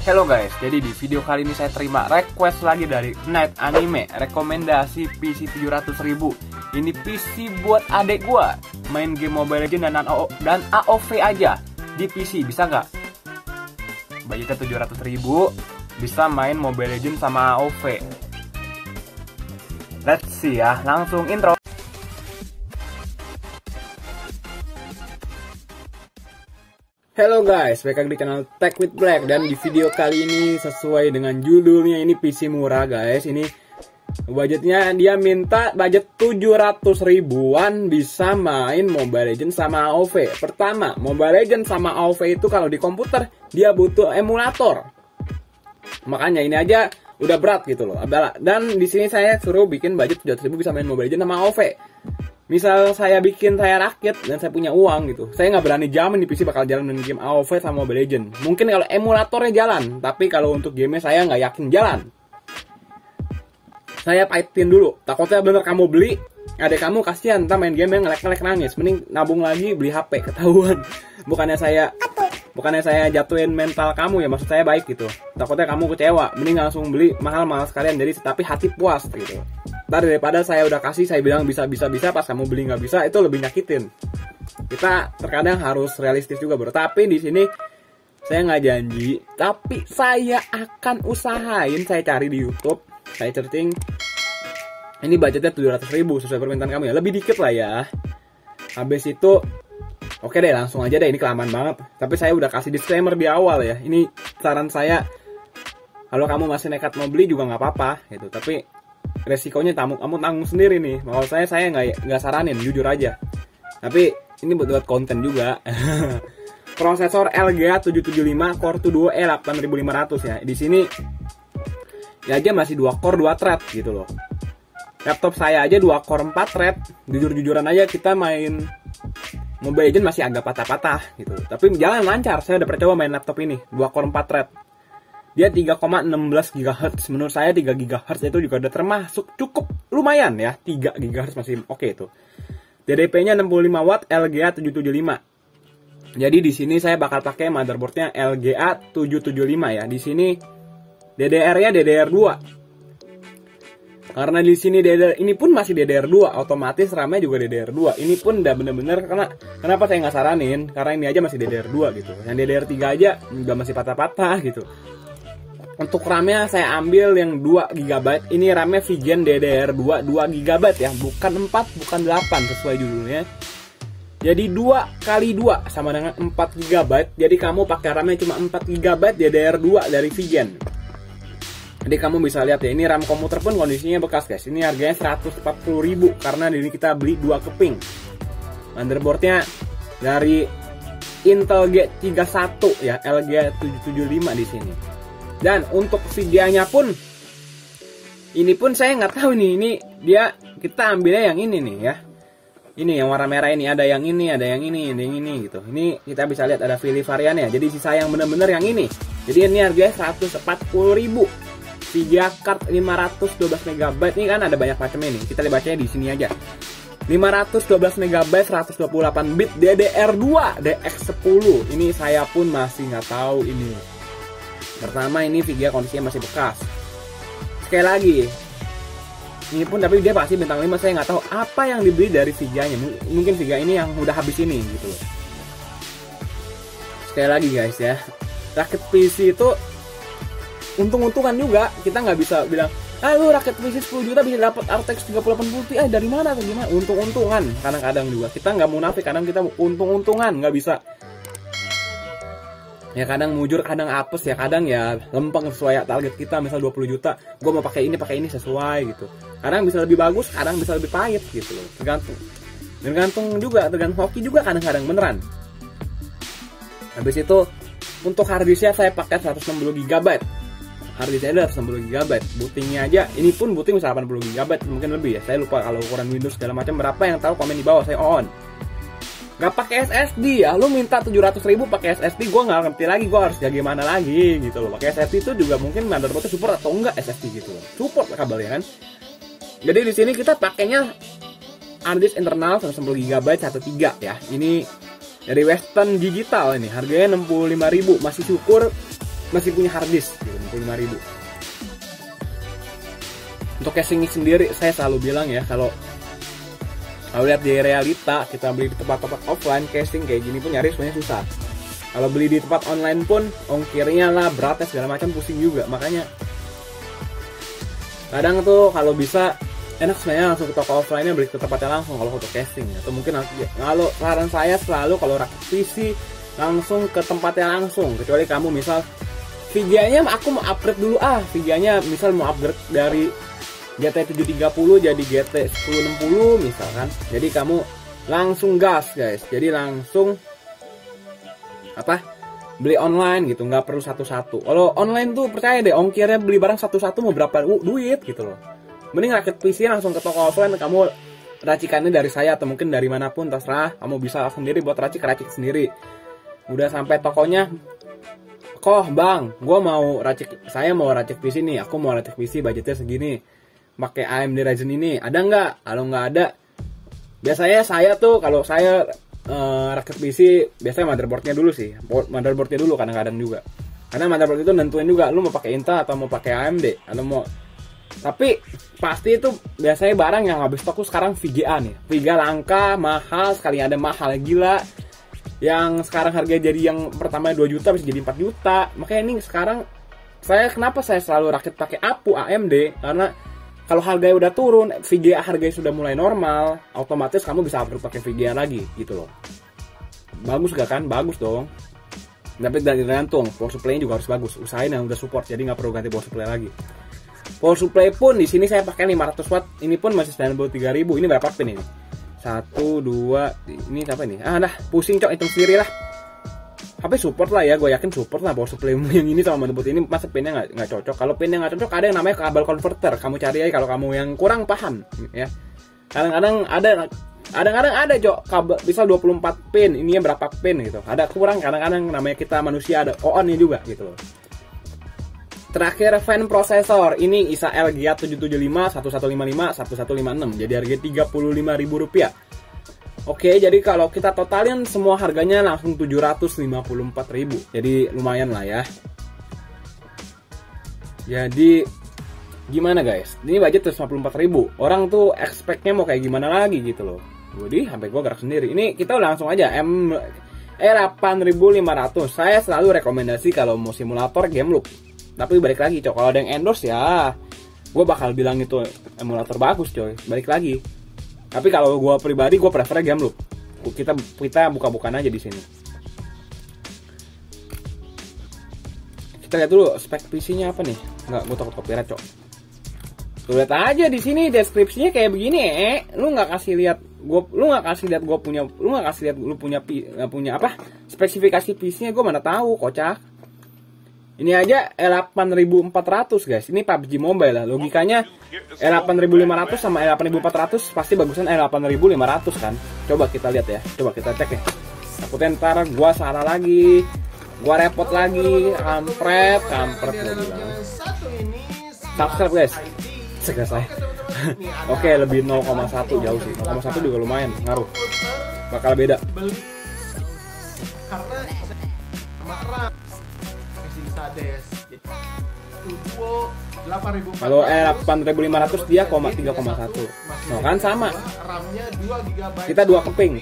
Hello guys, jadi di video kali ini saya terima request lagi dari Night Anime, rekomendasi PC 700.000. Ini PC buat adek gua, main game Mobile Legends dan AOV aja di PC, bisa nggak? Budgetnya 700.000, bisa main Mobile Legends sama AOV. Let's see ya, langsung intro. Halo guys, balik lagi di channel Tech with Black. Dan di video kali ini sesuai dengan judulnya, ini PC murah guys. Ini budgetnya, dia minta budget 700 ribuan bisa main Mobile Legends sama AOV. Pertama, Mobile Legends sama AOV itu kalau di komputer dia butuh emulator. Makanya ini aja udah berat gitu loh. Dan di sini saya suruh bikin budget 700 ribu bisa main Mobile Legends sama AOV. Misal saya rakit dan saya punya uang gitu, saya nggak berani jamin di PC bakal jalan dengan game AOV sama Mobile Legends. Mungkin kalau emulatornya jalan, tapi kalau untuk gamenya saya nggak yakin jalan. Saya pahitin dulu, takutnya bener kamu beli, adek kamu kasihan, entah main game yang ngelek-ngelek nangis. Mending nabung lagi beli HP, ketahuan. Bukannya saya jatuhin mental kamu ya, maksud saya baik gitu. Takutnya kamu kecewa, mending langsung beli mahal-mahal sekalian, jadi tapi hati puas gitu. Ntar daripada saya udah kasih, saya bilang bisa, pas kamu beli nggak bisa, itu lebih nyakitin. Kita terkadang harus realistis juga bro. Tapi di sini saya nggak janji, tapi saya akan usahain. Saya cari di YouTube, saya searching. Ini budgetnya 700 ribu sesuai permintaan kamu ya, lebih dikit lah ya. Habis itu, oke deh, langsung aja deh, ini kelamaan banget. Tapi saya udah kasih disclaimer di awal ya. Ini saran saya, kalau kamu masih nekat mau beli juga nggak apa-apa gitu. Tapi resikonya kamu tanggung sendiri nih. Mau saya nggak saranin, jujur aja. Tapi ini buat konten juga. Prosesor LGA 775 Core 2 Duo E8500 ya. Di sini ya aja masih 2 core 2 thread gitu loh. Laptop saya aja 2 core 4 thread. Jujur-jujuran aja kita main Mobile Legends masih agak patah-patah gitu. Tapi jalan lancar. Saya udah pernah coba main laptop ini 2 core 4 thread. Dia 3,16 GHz. Menurut saya 3 GHz itu juga udah termasuk cukup lumayan ya. 3 GHz masih oke itu. DDP-nya 65 watt LGA 775. Jadi di sini saya bakal pakai motherboardnya LGA 775 ya. Di sini DDR-nya DDR2. Karena di sini ini pun masih DDR2, otomatis RAM-nya juga DDR2. Ini pun udah bener-bener kenapa saya nggak saranin? Karena ini aja masih DDR2 gitu. Yang DDR3 aja udah masih patah-patah gitu. Untuk RAM-nya saya ambil yang 2 GB. Ini RAM-nya Vygen DDR2 2 GB ya, bukan 4, bukan 8 sesuai judulnya. Jadi 2 kali 2 sama dengan 4 GB. Jadi kamu pakai RAM-nya cuma 4 GB DDR2 dari Vygen. Jadi kamu bisa lihat ya, ini RAM komputer pun kondisinya bekas guys. Ini harganya 140.000 karena ini kita beli 2 keping. Motherboardnya dari Intel G31 ya, LGA 775 di sini. Dan untuk VGA-nya pun, ini pun saya nggak tahu nih, ini dia kita ambilnya yang ini nih ya. Ini yang warna merah ini, ada yang ini, ada yang ini, ada yang ini gitu. Ini kita bisa lihat ada pilih variannya. Jadi sisa yang bener-bener yang ini. Jadi ini harganya 140.000. VGA card 512 MB. Ini kan ada banyak macamnya nih. Kita bacanya di sini aja. 512 MB 128 bit DDR2 DX10. Ini saya pun masih nggak tahu ini. Pertama ini VGA kondisinya masih bekas. Sekali lagi, ini pun tapi dia pasti bintang 5. Saya nggak tahu apa yang dibeli dari VGA-nya. Mungkin VGA ini yang udah habis ini gitu loh. Sekali lagi guys ya, rakit PC itu untung-untungan juga. Kita nggak bisa bilang, lu rakit PC 10 juta bisa dapat RTX 3080 Ti. Dari mana atau gimana? Untung-untungan. Kadang-kadang juga kita nggak munafik, kadang kita untung-untungan, nggak bisa. Ya kadang mujur, kadang apes ya, kadang ya lempeng sesuai target kita. Misal 20 juta, gue mau pakai ini sesuai gitu. Kadang bisa lebih bagus, kadang bisa lebih pahit gitu loh. Tergantung juga, tergantung hoki juga kadang-kadang beneran. Habis itu untuk harddisknya saya pakai 160 GB. Harddisknya ada 160 GB. Bootingnya aja, ini pun booting bisa 80 GB, mungkin lebih ya. Saya lupa kalau ukuran Windows segala macam berapa, yang tahu komen di bawah, saya on. Gak pakai SSD ya, lu minta 700.000 pakai SSD, gue nggak ngerti lagi, gue harus gimana lagi gitu loh. Pakai SSD itu juga mungkin motherboardnya support atau enggak SSD gitu loh, support kabelnya kan. Jadi di sini kita pakainya harddisk internal 110 GB 1.3 ya. Ini dari Western Digital, ini harganya 65.000, masih syukur masih punya hard disk gitu, 65.000. Untuk casing sendiri saya selalu bilang ya, kalau lihat di realita kita beli di tempat-tempat offline, casing kayak gini pun nyari sebenarnya susah. Kalau beli di tempat online pun ongkirnya lah, beratnya segala macam, pusing juga. Makanya kadang tuh kalau bisa enak sebenarnya langsung ke toko offline-nya, beli ke tempatnya langsung kalau untuk casing. Atau mungkin kalau saran saya selalu kalau rakit PC langsung ke tempatnya langsung, kecuali kamu misal VGA-nya aku mau upgrade dulu VGA-nya misal mau upgrade dari GT 730 jadi GT 1060 misalkan. Jadi kamu langsung gas guys. Jadi langsung beli online gitu, nggak perlu satu-satu. Kalau online tuh percaya deh, ongkirnya beli barang satu-satu mau berapa duit gitu loh. Mending rakit PC langsung ke toko offline, kamu racikannya dari saya atau mungkin dari manapun terserah. Kamu bisa sendiri buat racik sendiri. Udah sampai tokonya, kok bang, saya mau racik PC nih, aku mau racik PC budgetnya segini, pakai AMD Ryzen ini, ada nggak? Kalau nggak ada, biasanya saya tuh kalau saya rakit PC biasanya motherboardnya dulu sih, motherboardnya dulu kadang-kadang juga, karena motherboard itu nentuin juga lu mau pakai Intel atau mau pakai AMD atau mau. Tapi pasti itu biasanya barang yang habis stok tuh sekarang VGA nih, VGA langka, mahal sekali, ada mahal gila. Yang sekarang harganya jadi yang pertama 2 juta bisa jadi 4 juta. Makanya ini sekarang kenapa saya selalu rakit pakai APU AMD, karena kalau harganya udah turun, VGA harganya sudah mulai normal, otomatis kamu bisa upgrade pakai VGA lagi gitu loh. Bagus gak kan? Bagus dong. Tapi tergantung, power supply-nya juga harus bagus. Usahain yang udah support, jadi nggak perlu ganti power supply lagi. Power supply pun di sini saya pakai 500 watt, ini pun masih 93.000. Ini berapa pin ini? 1, 2, ini apa ini? Dah pusing cok, hitung sendiri lah. HP support lah ya, gue yakin support lah power supply yang ini sama motherboard ini. Masa pinnya nggak cocok? Kalau pinnya nggak cocok, ada yang namanya kabel converter. Kamu cari aja kalau kamu yang kurang paham ya. Kadang-kadang ada cok kabel bisa 24 pin, ini berapa pin gitu. Ada kurang, kadang-kadang namanya kita manusia ada on-nya juga gitu loh. Terakhir fan processor, ini ISA LGA 775, 1155, 1156, jadi harga Rp35.000. Oke, jadi kalau kita totalin semua harganya langsung Rp754.000, jadi lumayan lah ya. Jadi gimana guys, ini budget 154.000, orang tuh expect-nya mau kayak gimana lagi gitu loh. Jadi sampai gua gerak sendiri. Ini kita langsung aja E8500, saya selalu rekomendasi kalau mau simulator game loop. Tapi balik lagi cok, kalau ada yang endorse ya gue bakal bilang itu emulator bagus coy, balik lagi. Tapi kalau gue pribadi, gue prefer game loop. Kita buka-bukaan aja di sini. Kita lihat dulu spek PC-nya apa nih. Nggak, gue takut copyright cok. Tuh lihat aja di sini deskripsinya kayak begini lu nggak kasih lihat punya apa spesifikasi PC-nya, gue mana tahu kocak. Ini aja E8400 guys. Ini PUBG Mobile lah. Logikanya E8500 sama E8400 pasti bagusan E8500 kan. Coba kita lihat ya. Coba kita cek ya. Takutnya ntar gua salah lagi, gua repot lagi, kampret gua bilang. Subscribe guys. Segas saya. Oke, lebih 0,1 jauh sih. 0,1 juga lumayan ngaruh. Bakal beda. Kalau E8500 dia 3,1. No kan sama. RAM-nya 2 GB. Kita 2 keping.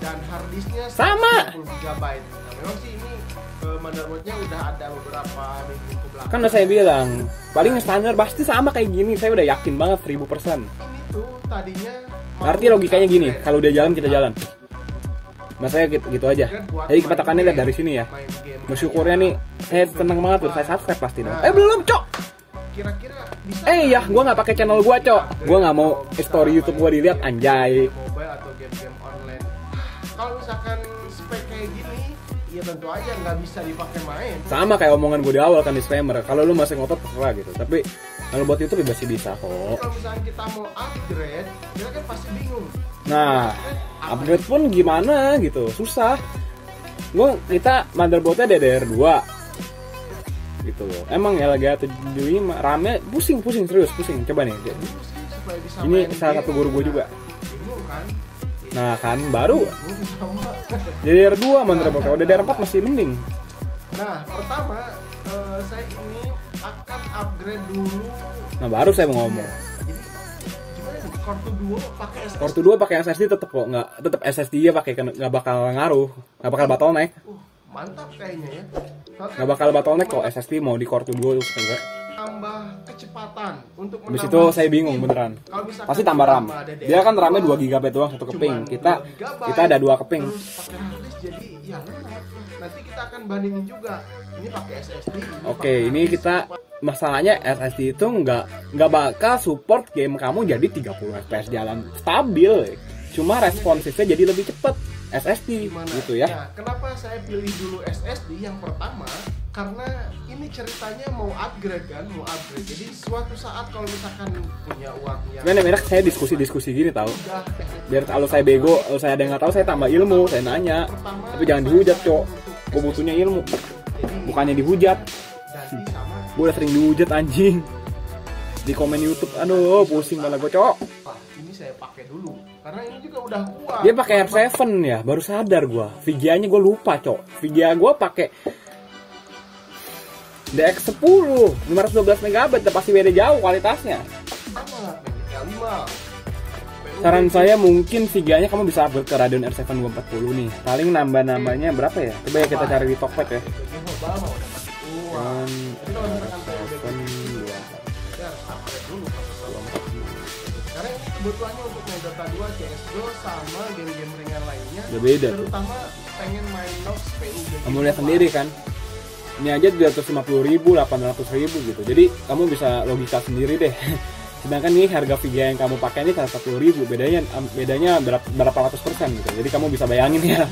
Dan hard disk-nya sama 10 GB. Nah, memang sih ini motherboard-nya udah ada beberapa minggu ke belakang. Kan udah saya bilang, paling standar pasti sama kayak gini. Saya udah yakin banget 1000%. Itu tadinya arti logikanya gini, kalau udah jalan kita jalan. Nah saya gitu aja. Jadi patokannya lihat dari sini ya. Bersyukurnya nih, saya seneng banget tuh, saya subscribe pasti dong. Belum cok. Kira-kira bisa. Ya, gue nggak pakai channel gue cok. Gue nggak mau story YouTube gue dilihat anjay. Mobile atau game-game online. Kalau misalkan spek kayak gini, ya tentu aja nggak bisa dipakai main. Sama kayak omongan gue di awal kan disclaimer. Kalau lu masih ngotot terserah gitu. Tapi kalau buat YouTube masih bisa kok. Kalau misalkan kita mau upgrade, kita kan pasti bingung. Nah, upgrade pun gimana gitu, susah. Kita motherboardnya DDR2 gitu loh. Emang ya lagi 75 RAM-nya pusing serius. Coba nih. Ini salah satu guru gue juga. Nah kan baru DDR2 motherboard. Kalau DDR4 masih mending. Nah, pertama saya ini akan upgrade dulu. Nah baru saya mau ngomong. Jadi gimana nih? Core 2 Duo pakai SSD. Core 2 pakai SSD tetap kok, tetap SSD ya pakai, nggak bakal ngaruh, nggak bakal bottleneck. Mantap kayaknya ya. Nggak bakal bottleneck kok SSD mau di Core 2 enggak. Tambah kecepatan untuk Habis itu saya bingung beneran. Pasti tambah RAM. Dia kan RAM-nya 2 GB doang satu keping. Kita ada 2 keping. Terus pakai harddisk jadi ya lengkap. Nanti kita akan bandingin juga. Ini pakai SSD. Oke, ini kita masalahnya SSD itu nggak bakal support game kamu jadi 30 FPS jalan stabil. Cuma responsifnya jadi lebih cepat SSD gitu ya. Nah, kenapa saya pilih dulu SSD yang pertama? Karena ini ceritanya mau upgrade kan, mau upgrade. Jadi suatu saat kalau misalkan punya uang yang enak saya diskusi gini tahu. Biar kalau saya bego, kalau saya ada yang nggak tahu saya tambah ilmu, saya nanya. Tapi jangan dihujat, Cok. Gue butuhnya ilmu. Bukannya dihujat. Gue udah sering dihujat anjing. Di komen YouTube, aduh pusing malah gue, Cok. Ini saya pakai dulu karena ini juga udah kuat. Dia pakai R7 ya, baru sadar gue. VGA-nya gue lupa, Cok. VGA gue pakai DX10 512 MB, udah pasti beda jauh kualitasnya. Saran saya mungkin VGA-nya kamu bisa upgrade ke Radeon R7 240 nih. Paling nambah-nambahnya berapa ya? Coba ya kita cari di Tokped ya. Karena ini kebutuhannya untuk main Dota 2, CSGO sama game-game ringan lainnya. Udah beda tuh. Terutama pengen main Nox, PUBG. Kamu lihat sendiri kan. Ini aja 250.000, 800.000 gitu. Jadi kamu bisa logika sendiri deh. Sedangkan ini harga VGA yang kamu pakai ini 140.000, bedanya berapa ratus persen gitu. Jadi kamu bisa bayangin ya.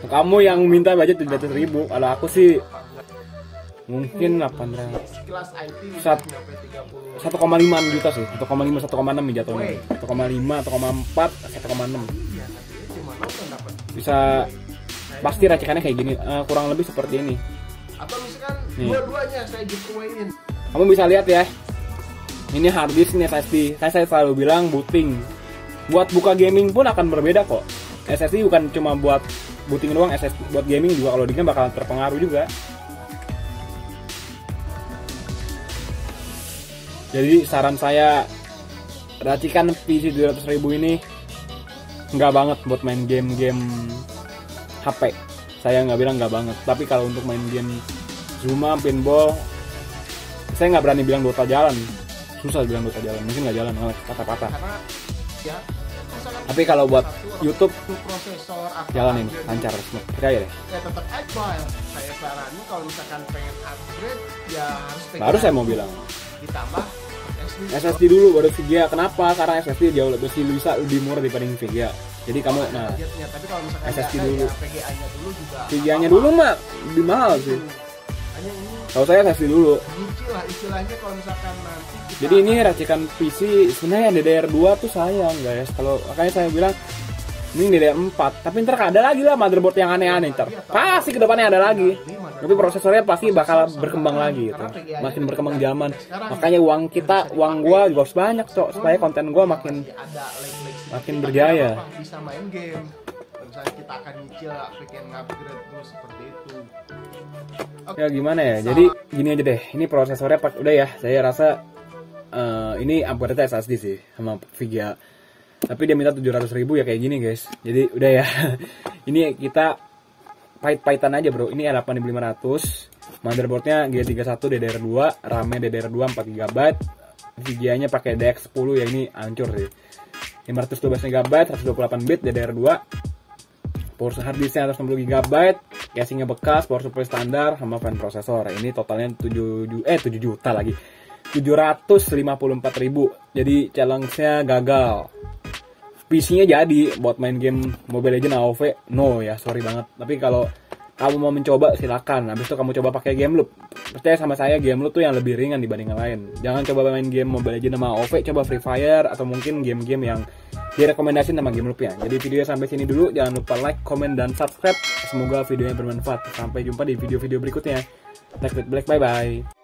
Kamu yang minta budget 700.000, kalau aku sih mungkin 800. 1,5 juta sih, 1,5 1,6 jatuhnya. 1,5, 1,4, 1,6. Bisa pasti racikannya kayak gini, kurang lebih seperti ini. Atau misalkan dua-duanya saya giveaway-in. Kamu bisa lihat ya. Ini harddisk, ini SSD. Saya selalu bilang booting. Buat buka gaming pun akan berbeda kok. SSD bukan cuma buat booting doang, SSD buat gaming juga kalau dingin bakal terpengaruh juga. Jadi saran saya, racikan PC 200.000 ini nggak banget buat main game-game HP. Saya nggak bilang nggak banget, tapi kalau untuk main game Zuma, pinball, saya nggak berani bilang Dota jalan. Susah bilang Dota jalan, mungkin nggak jalan, kata-kata. Ya, tapi kalau buat YouTube prosesor jalan ini lancar, percaya deh. Ya tetap aja saya saranin kalau misalkan pengen upgrade ya harus baru saya mau bilang ditambah SSD dulu baru VGA. Kenapa? Karena SSD jauh bisa lebih murah daripada VGA. Jadi kamu tapi kalau misalkan SSD dulu, VGA-nya dulu juga. VGA-nya dulu mah lebih mahal sih. Hanya ini kalau saya SSD dulu. lah istilahnya kalau misalkan nanti kita jadi ini racikan PC sebenarnya DDR2 tuh sayang guys. Kalau makanya saya bilang ini DDR4, tapi ntar ada lagi lah motherboard yang aneh-aneh ntar. Pasti kedepannya ada lagi. Tapi prosesornya pasti bakal berkembang lagi gitu. Makin berkembang zaman. Makanya uang gua juga harus banyak, Cok, supaya konten gua makin berjaya. Bisa main game. Misalnya kita akan nyicil pengen upgrade terus seperti itu. Ya gimana ya? Jadi gini aja deh. Ini prosesornya udah ya. Saya rasa ini upgrade SSD sih sama VGA. Tapi dia minta 700.000 ya kayak gini guys. Jadi udah ya. Ini kita pahit-pahitan aja bro. Ini R8500. Motherboardnya G31 DDR2, RAM-nya DDR2 4GB. VGA-nya pakai DX10 ya, ini hancur sih. 512 MB, 128 bit DDR2. Power harddisknya 160GB, casingnya bekas, power supply standar sama fan prosesor. Ini totalnya 7 juta lagi. 754.000. Jadi challenge-nya gagal. PC-nya jadi buat main game Mobile Legends AoV, no ya, sorry banget. Tapi kalau kamu mau mencoba silakan. Habis itu kamu coba pakai game loop. Percaya sama saya, game loop tuh yang lebih ringan dibanding yang lain. Jangan coba main game Mobile Legends sama AoV, coba Free Fire atau mungkin game-game yang direkomendasiin sama game loopnya. Jadi videonya sampai sini dulu. Jangan lupa like, comment, dan subscribe. Semoga videonya bermanfaat. Sampai jumpa di video-video berikutnya. Black, bye bye.